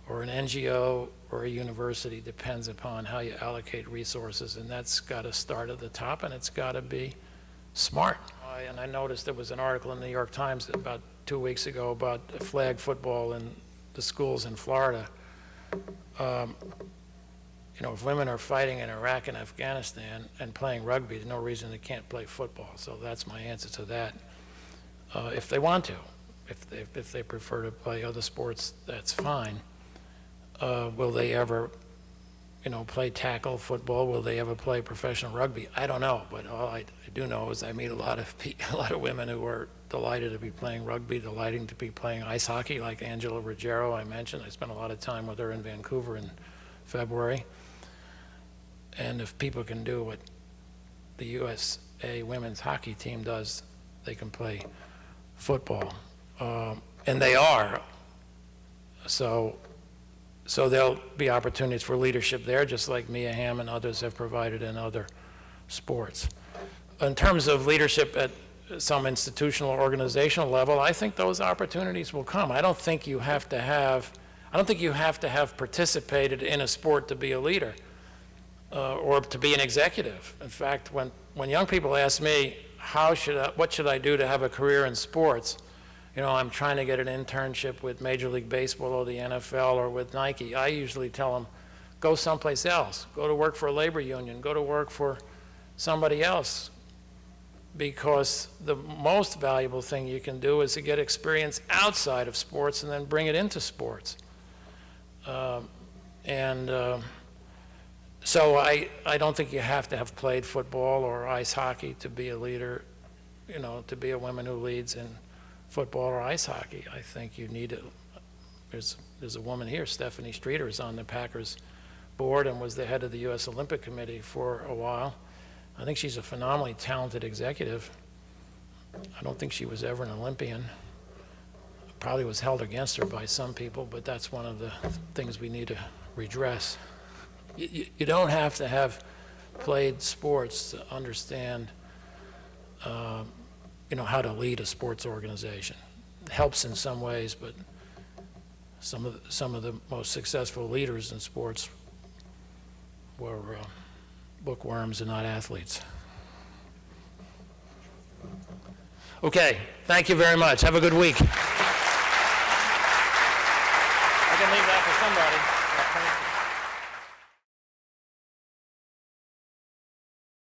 or an NGO or a university, depends upon how you allocate resources, and that's got to start at the top, and it's got to be smart. And I noticed there was an article in the New York Times about 2 weeks ago about flag football in the schools in Florida. You know, if women are fighting in Iraq and Afghanistan and playing rugby, there's no reason they can't play football. So that's my answer to that. If they want to, if they prefer to play other sports, that's fine. Will they ever, you know, play tackle football? Will they ever play professional rugby? I don't know, but all I do know is I meet a lot of women who are delighted to be playing rugby, delighting to be playing ice hockey, like Angela Ruggiero I mentioned. I spent a lot of time with her in Vancouver in February. And if people can do what the USA women's hockey team does, they can play football. And they are. So there'll be opportunities for leadership there, just like Mia Hamm and others have provided in other sports. In terms of leadership at some institutional or organizational level, I think those opportunities will come. I don't think you have to have participated in a sport to be a leader or to be an executive. In fact, when young people ask me, what should I do to have a career in sports? You know, I'm trying to get an internship with Major League Baseball or the NFL or with Nike. I usually tell them, go someplace else. Go to work for a labor union. Go to work for somebody else. Because the most valuable thing you can do is to get experience outside of sports and then bring it into sports. So I don't think you have to have played football or ice hockey to be a leader, you know, to be a woman who leads in football or ice hockey. I think you need there's there's a woman here, Stephanie Streeter, is on the Packers board and was the head of the U.S. Olympic Committee for a while. I think she's a phenomenally talented executive. I don't think she was ever an Olympian. Probably was held against her by some people, but that's one of the things we need to redress. You don't have to have played sports to understand, how to lead a sports organization. It helps in some ways, but some of the most successful leaders in sports were bookworms and not athletes. Okay, thank you very much. Have a good week. I can leave that for somebody.